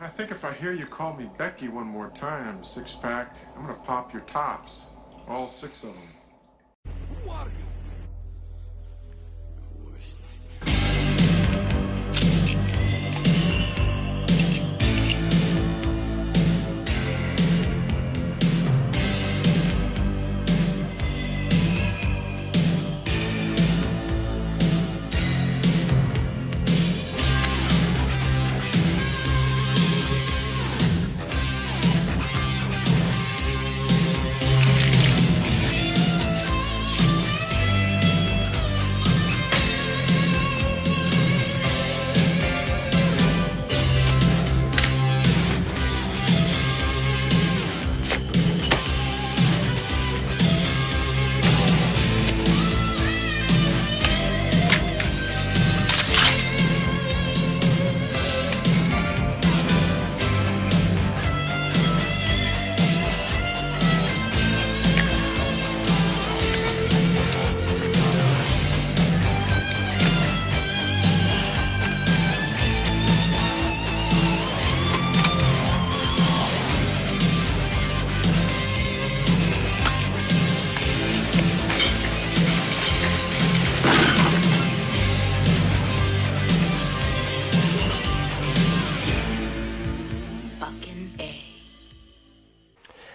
I think if I hear you call me Becky one more time, six-pack, I'm gonna pop your tops. All six of them. Who are you?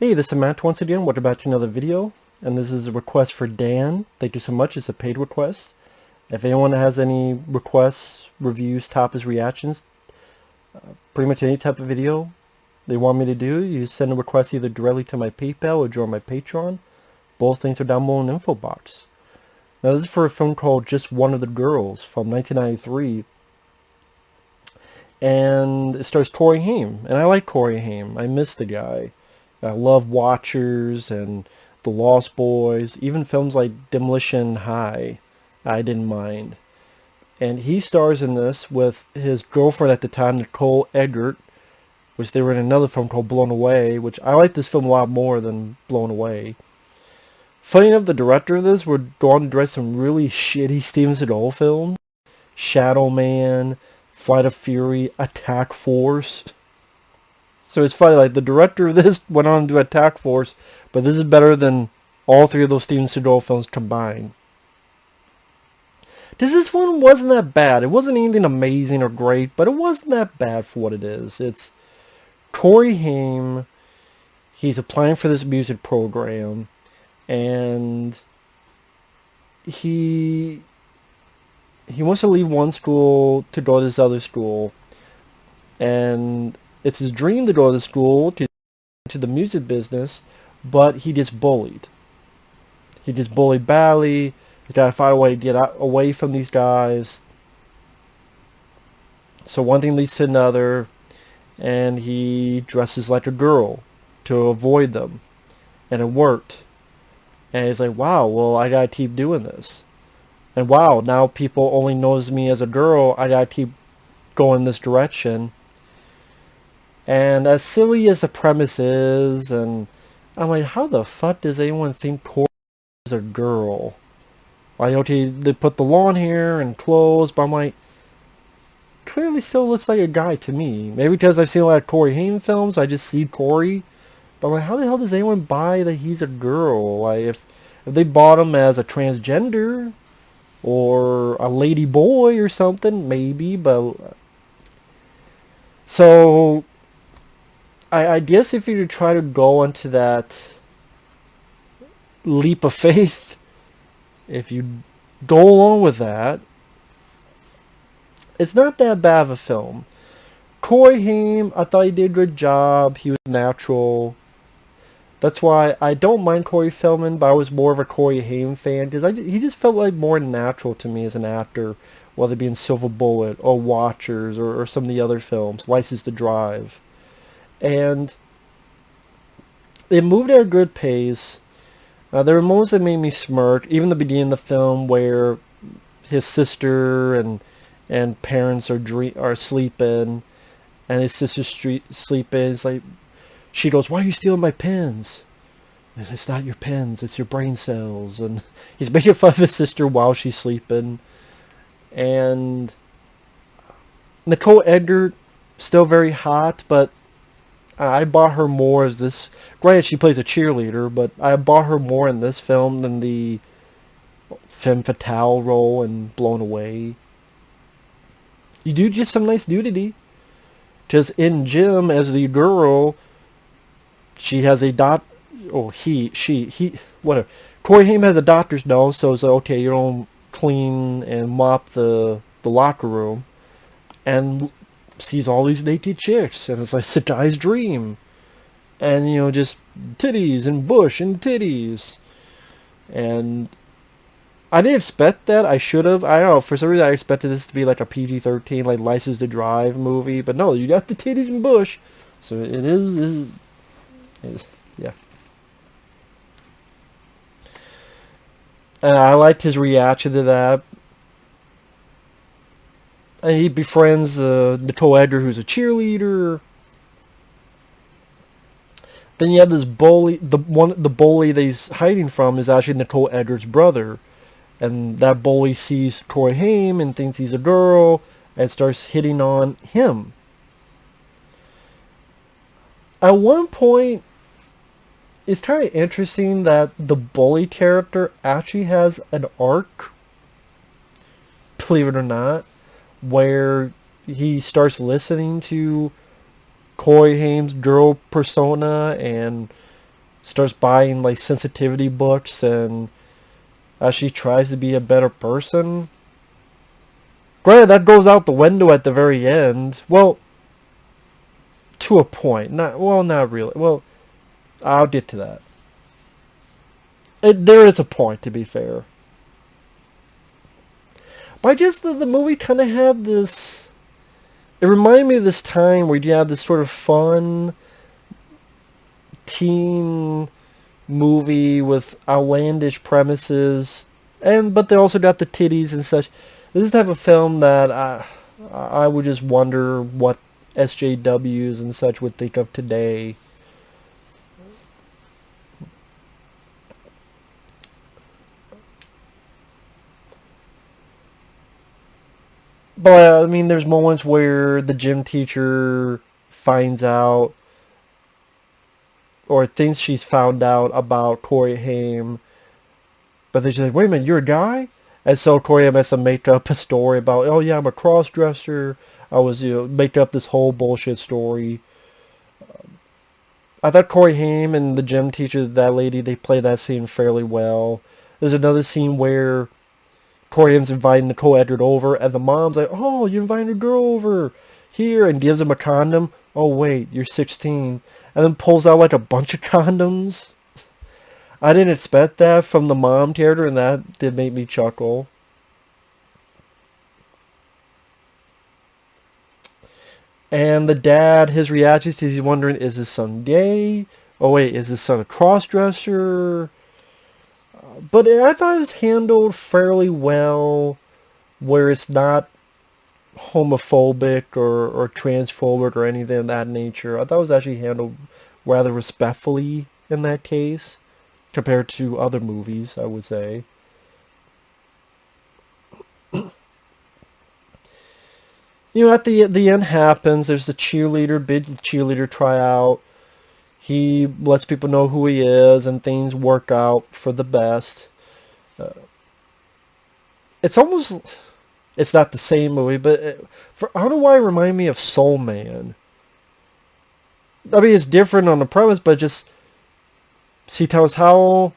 Hey, this is Matt once again. Welcome back to another video, and this is a request for Dan. Thank you so much. It's a paid request. If anyone has any requests, reviews, topics, reactions, pretty much any type of video they want me to do, you send a request either directly to my PayPal or join my Patreon. Both things are down below in the info box. Now, this is for a film called Just One of the Girls from 1993. And it stars Corey Haim, and I like Corey Haim. I miss the guy. I love Watchers and The Lost Boys, even films like Demolition High, I didn't mind. And he stars in this with his girlfriend at the time, Nicole Eggert, which they were in another film called Blown Away, which I like this film a lot more than Blown Away. Funny enough, the director of this would go on to direct some really shitty Steven Seagal films. Shadow Man, Flight of Fury, Attack Force. So it's funny, like, the director of this went on to Attack Force, but this is better than all three of those Steven Seagal films combined. This one wasn't that bad. It wasn't anything amazing or great, but it wasn't that bad for what it is. It's Corey Haim. He's applying for this music program, and he wants to leave one school to go to this other school, and it's his dream to go to school, to the music business, but he gets bullied. He gets bullied badly. He's got to find a way to get away from these guys. So one thing leads to another, and he dresses like a girl to avoid them. And it worked. And he's like, wow, well, I got to keep doing this. And wow, now people only knows me as a girl. I got to keep going this direction. And as silly as the premise is, and I'm like, how the fuck does anyone think Corey is a girl? Like, okay, they put the long hair and clothes, but I'm like, clearly still looks like a guy to me. Maybe because I've seen a lot of Corey Haim films, I just see Corey. But I'm like, how the hell does anyone buy that he's a girl? Like, if they bought him as a transgender, or a lady boy or something, maybe, but... So... I guess if you try to go into that leap of faith, if you go along with that, it's not that bad of a film. Corey Haim, I thought he did a good job. He was natural. That's why I don't mind Corey Feldman, but I was more of a Corey Haim fan, because he just felt like more natural to me as an actor, whether it be in Silver Bullet or Watchers or some of the other films, License to Drive. And it moved at a good pace. There were moments that made me smirk. Even the beginning of the film where his sister and parents are sleeping, and his sister's sleeping. It's like, she goes, "Why are you stealing my pens?" And it's not your pens, it's your brain cells. And he's making fun of his sister while she's sleeping. And Nicole Eggert, still very hot, but I bought her more as this. Granted, she plays a cheerleader, but I bought her more in this film than the femme fatale role in Blown Away. You do just some nice nudity. Just in Gym, as the girl, she has a whatever. Corey Haim has a doctor's note, so it's like, okay, you don't clean and mop the locker room. And sees all these naked chicks, and it's like it's a guy's dream. And, just titties and bush and titties. And I didn't expect that. I should have. I don't know. For some reason, I expected this to be like a PG-13, like License to Drive movie. But no, you got the titties and bush. So it is yeah. And I liked his reaction to that. And he befriends Nicole Eggert, who's a cheerleader. Then you have this bully. The bully that he's hiding from is actually Nicole Eggert's brother. And that bully sees Corey Haim and thinks he's a girl and starts hitting on him. At one point, it's kind of interesting that the bully character actually has an arc, believe it or not, where he starts listening to Corey Haim's girl persona and starts buying like sensitivity books and she tries to be a better person. Granted, that goes out the window at the very end. Well, to a point. Not really. Well, I'll get to that. There is a point, to be fair. But I guess the movie kind of had this... It reminded me of this time where you had this sort of fun teen movie with outlandish premises, but they also got the titties and such. This is the type of film that I would just wonder what SJWs and such would think of today. But I mean, there's moments where the gym teacher finds out or thinks she's found out about Corey Haim, but then she's like, wait a minute, you're a guy? And so Corey Haim has to make up a story about, oh yeah, I'm a cross-dresser. I was, make up this whole bullshit story. I thought Corey Haim and the gym teacher, that lady, they play that scene fairly well. There's another scene where Corey Haim's inviting Nicole Eggert over, and the mom's like, oh, you're inviting a girl over here, and gives him a condom. Oh wait, you're 16. And then pulls out like a bunch of condoms. I didn't expect that from the mom character, and that did make me chuckle. And the dad, his reactions, he's wondering, is his son gay? Oh wait, is his son a cross-dresser? But I thought it was handled fairly well, where it's not homophobic or transphobic or anything of that nature. I thought it was actually handled rather respectfully in that case, compared to other movies, I would say. At the end happens, there's the big cheerleader tryout. He lets people know who he is, and things work out for the best. It's not the same movie, but I don't know why it reminded me of Soul Man. I mean, it's different on the premise, but just see, Thomas Howell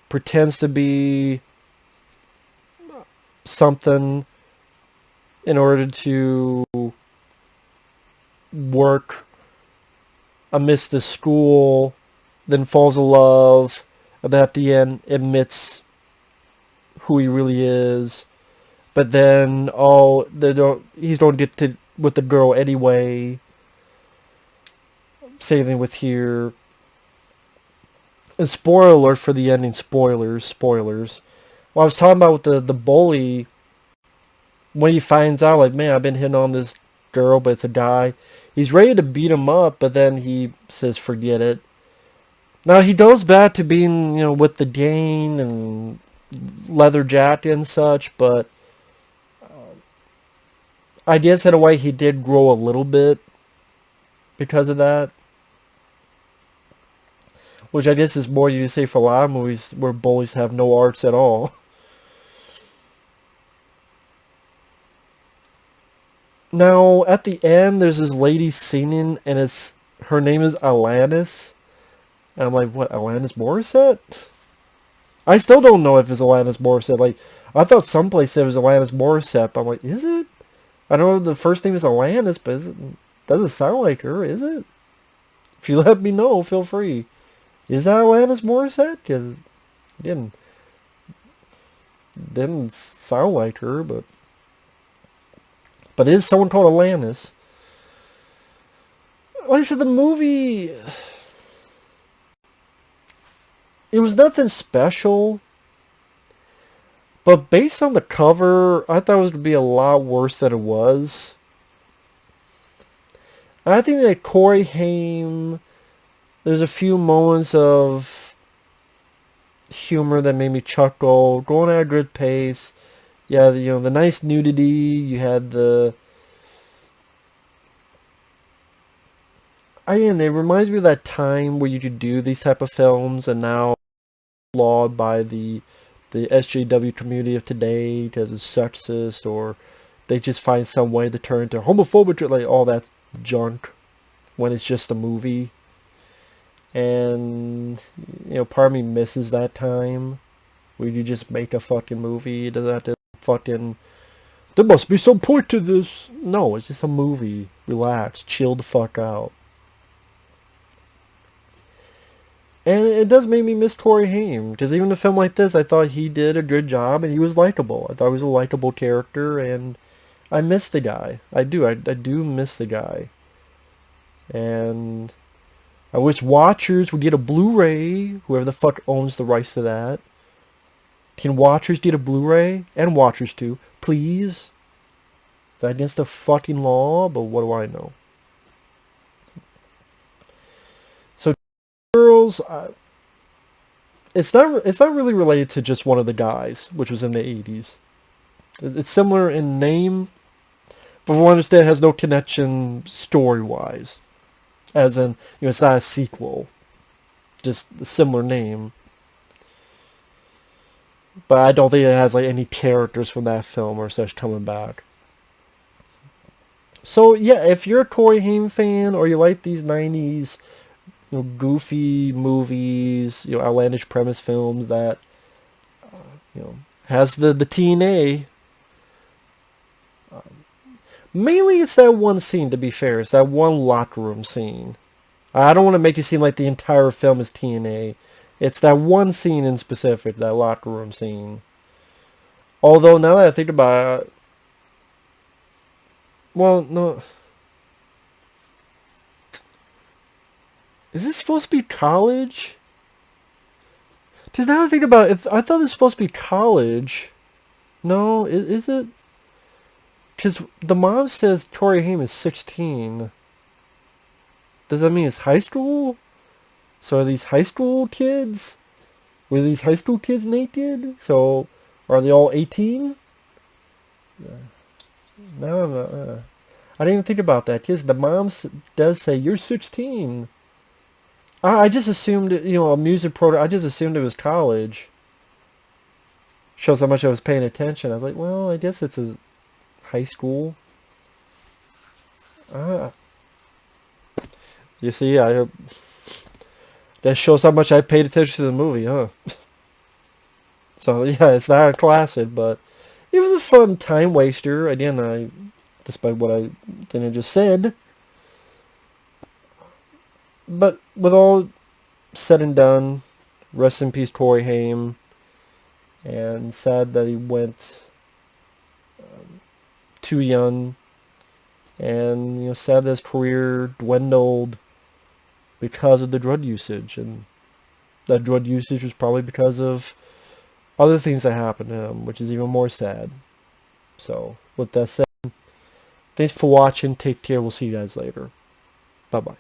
pretends to be something in order to work amidst the school, then falls in love, and then at the end admits who he really is. But then, he's going to get to with the girl anyway. Same thing with here. And spoiler alert for the ending, spoilers. Well, I was talking about with the bully, when he finds out, like, man, I've been hitting on this girl, but it's a guy. He's ready to beat him up, but then he says, forget it. Now, he goes back to being, with the gang and leather jacket and such, but I guess in a way he did grow a little bit because of that. Which I guess is more you say for a lot of movies where bullies have no arts at all. Now, at the end, there's this lady singing, and her name is Alanis. And I'm like, what, Alanis Morissette? I still don't know if it's Alanis Morissette. Like, I thought someplace it was Alanis Morissette, but I'm like, is it? I know the first name is Alanis, but doesn't sound like her, is it? If you let me know, feel free. Is that Alanis Morissette? Because it didn't sound like her, but it is someone called Alanis. Like I said, the movie, it was nothing special, but based on the cover, I thought it was going to be a lot worse than it was. I think that Corey Haim, there's a few moments of humor that made me chuckle, going at a good pace. Yeah, the nice nudity, you had it reminds me of that time where you could do these type of films, and now outlawed by the SJW community of today because it's sexist, or they just find some way to turn into homophobic, like all that junk, when it's just a movie. And part of me misses that time where you just make a fucking movie. It doesn't have to fucking, there must be some point to this. No, it's just a movie. Relax, chill the fuck out. And it does make me miss Corey Haim, because even a film like this, I thought he did a good job, and he was likable. I thought he was a likable character, and I miss the guy. I do miss the guy. And I wish Watchers would get a Blu-ray, whoever the fuck owns the rights to that. Can Watchers get a Blu-ray? And Watchers too, please? Is that against the fucking law? But what do I know? So, Girls, it's not really related to just one of the guys, which was in the 80s. It's similar in name, but from what I understand, it has no connection story-wise. As in, it's not a sequel. Just a similar name. But I don't think it has like any characters from that film or such coming back. So yeah, if you're a Corey Haim fan, or you like these 90s, goofy movies, outlandish premise films that, has the TNA. Mainly it's that one scene, to be fair. It's that one locker room scene. I don't want to make it seem like the entire film is TNA. It's that one scene in specific, that locker room scene. Although, now that I think about it, well, no. Is this supposed to be college? Because now that I think about it, I thought this was supposed to be college. No, is it? Because the mom says Corey Haim is 16. Does that mean it's high school? So are these high school kids? Were these high school kids naked? So are they all 18? No, I didn't even think about that. Because the mom does say, you're 16. I just assumed, a music program. I just assumed it was college. Shows how much I was paying attention. I was like, well, I guess it's a high school. You see, that shows how much I paid attention to the movie, huh? So yeah, it's not a classic, but it was a fun time waster. Again, despite what I just said. But with all said and done, rest in peace, Corey Haim. And sad that he went too young. And, sad that his career dwindled because of the drug usage. And that drug usage was probably because of other things that happened to him, which is even more sad. So, with that said, thanks for watching. Take care. We'll see you guys later. Bye-bye.